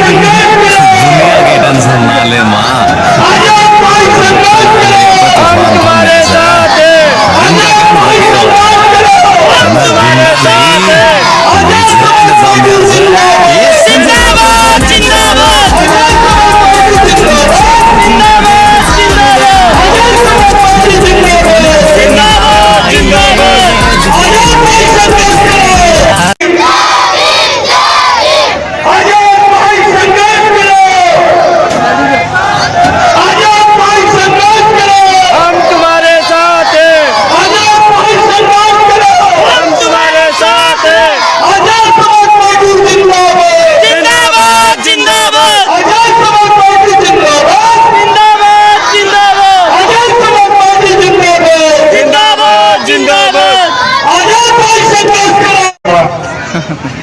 दुनिया की टेंशन ना ले माँ, हम तुम्हारे साथ हैं। जिंदाबाद जिंदाबाद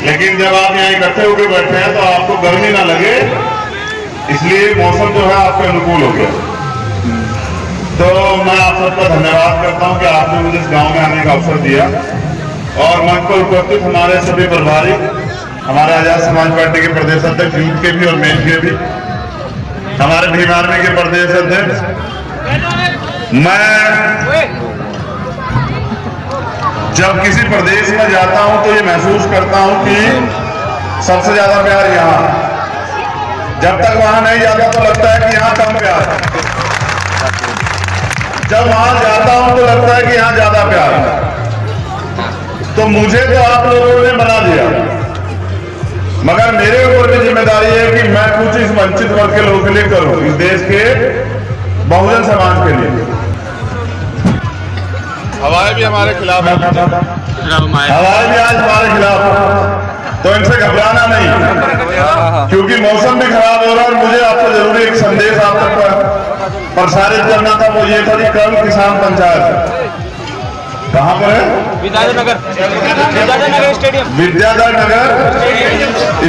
लेकिन जब आप यहाँ इकट्ठे होकर बैठे हैं तो आपको गर्मी ना लगे, इसलिए मौसम जो है आपके अनुकूल हो गया। तो मैं आप सबका धन्यवाद करता हूँ कि आपने मुझे इस गांव में आने का अवसर दिया। और मंच पर उपस्थित हमारे सभी प्रभारी, हमारे आजाद समाज पार्टी के प्रदेश अध्यक्ष यूथ के भी और मेन के भी, हमारे भीम आर्मी के प्रदेश अध्यक्ष, मैं जब किसी प्रदेश में जाता हूं तो ये महसूस करता हूं कि सबसे ज्यादा प्यार यहाँ, जब तक वहां नहीं जाता तो लगता है कि यहाँ कम प्यार है, जब वहां जाता हूं तो लगता है कि यहाँ ज्यादा प्यार है। तो मुझे तो आप लोगों ने बना दिया, मगर मेरे ऊपर भी जिम्मेदारी है कि मैं कुछ इस वंचित वर्ग के लोगों के लिए करूं, इस देश के बहुजन समाज के लिए। हवाएं भी हमारे खिलाफ है, हवाएं भी आज हमारे खिलाफ है, तो इनसे घबराना नहीं, क्योंकि मौसम भी खराब हो रहा है। और मुझे आपको जरूरी एक संदेश आप तक प्रसारित करना था, वो ये था कि कल किसान पंचायत कहाँ पर है? विद्याधर नगर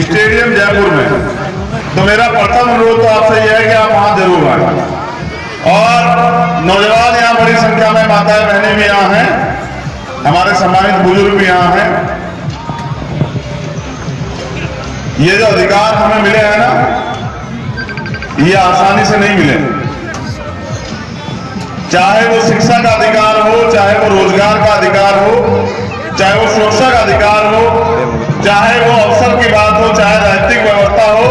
स्टेडियम जयपुर में। तो मेरा प्रथम अनुरोध तो आपसे यह है कि आप वहां जरूर आए। और नौजवान यहाँ बड़ी संख्या में, माताएं बहनें भी यहाँ हैं, हमारे सम्मानित बुजुर्ग भी यहाँ हैं। ये जो अधिकार हमें मिले हैं ना, ये आसानी से नहीं मिले। चाहे वो शिक्षा का अधिकार हो, चाहे वो रोजगार का अधिकार हो, चाहे वो सुरक्षा का अधिकार हो, चाहे वो अवसर की बात हो, चाहे राजनीतिक व्यवस्था हो,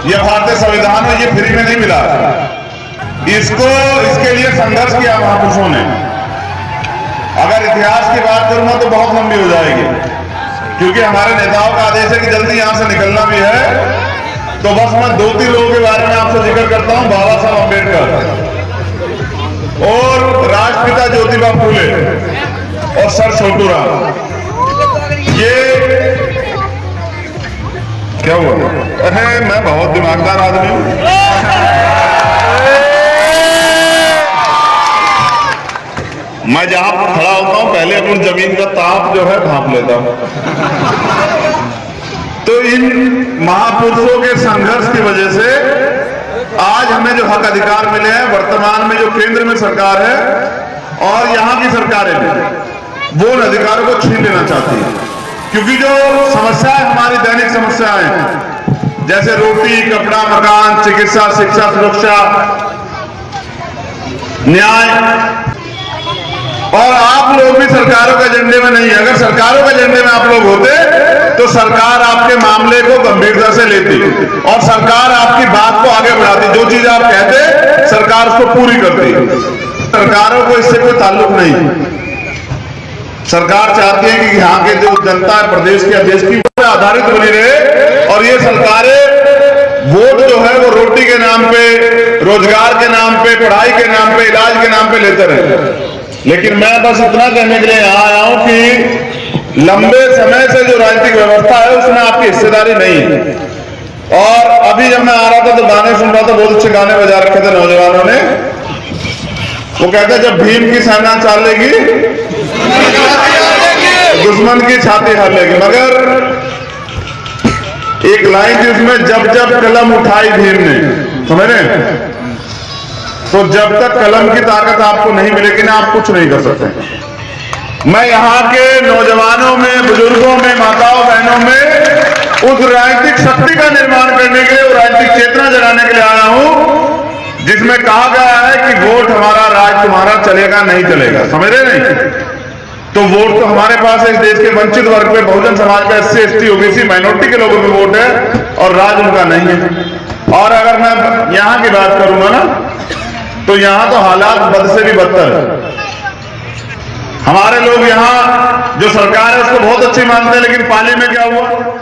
यह भारतीय संविधान में ये फ्री में नहीं मिला। इसके लिए संघर्ष किया महापुरुषों ने। अगर इतिहास की बात करूंगा तो बहुत लंबी हो जाएगी, क्योंकि हमारे नेताओं का आदेश है कि जल्दी यहां से निकलना भी है। तो बस मैं 2-3 लोगों के बारे में आपसे जिक्र करता हूं। बाबा साहब अम्बेडकर और राष्ट्रपिता ज्योतिबा फूले और सर छोटूराम। ये क्या हुआ? अरे मैं बहुत दिमागदार आदमी हूं। मैं जहां खड़ा होता हूं पहले अपनी जमीन का ताप जो है भांप लेता हूं। तो इन महापुरुषों के संघर्ष की वजह से आज हमें जो हक अधिकार मिले हैं, वर्तमान में जो केंद्र में सरकार है और यहाँ की सरकारें भी वो उन अधिकारों को छीन लेना चाहती है। क्योंकि जो समस्याएं हमारी दैनिक समस्याएं हैं, जैसे रोटी, कपड़ा, मकान, चिकित्सा, शिक्षा, सुरक्षा, न्याय, और आप लोग भी सरकारों के एजेंडे में नहीं है। अगर सरकारों के एजेंडे में आप लोग होते तो सरकार आपके मामले को गंभीरता से लेती और सरकार आपकी बात को आगे बढ़ाती। जो चीज आप कहते सरकार उसको पूरी करती। सरकारों को इससे कोई ताल्लुक नहीं। सरकार चाहती है कि यहाँ के जो जनता है प्रदेश के देश की आधारित बनी रहे, और ये सरकारें वोट जो है वो रोटी के नाम पे, रोजगार के नाम पे, पढ़ाई के नाम पे, इलाज के नाम पे लेते रहे। लेकिन मैं बस इतना कहने के लिए यहाँ आया हूं कि लंबे समय से जो राजनीतिक व्यवस्था है उसमें आपकी हिस्सेदारी नहीं है। और अभी जब मैं आ रहा था तो गाने सुन रहा था, बहुत अच्छे गाने बजा रखे थे नौजवानों ने। वो कहते जब भीम की सेना चलेगी दुश्मन की छाती हारेगी। मगर एक लाइन थी उसमें, जब जब कलम उठाई भीम ने, समझ रहे? तो जब तक कलम की ताकत आपको नहीं मिलेगी ना, आप कुछ नहीं कर सकते। मैं यहाँ के नौजवानों में, बुजुर्गों में, माताओं बहनों में उस राजनीतिक शक्ति का निर्माण करने के लिए और राजनीतिक चेतना जगाने के लिए आया हूं, जिसमें कहा गया है कि वोट हमारा, राज तुम्हारा, चलेगा नहीं चलेगा। समझ रहे नहीं? तो वोट तो हमारे पास है, इस देश के वंचित वर्ग पे, बहुजन समाज पे, SC ST OBC माइनॉरिटी के लोगों पे वोट है, और राज उनका नहीं है। और अगर मैं यहां की बात करूंगा ना, तो यहां तो हालात बद से भी बदतर है। हमारे लोग यहां जो सरकार है उसको बहुत अच्छी मानते हैं, लेकिन पाली में क्या हुआ?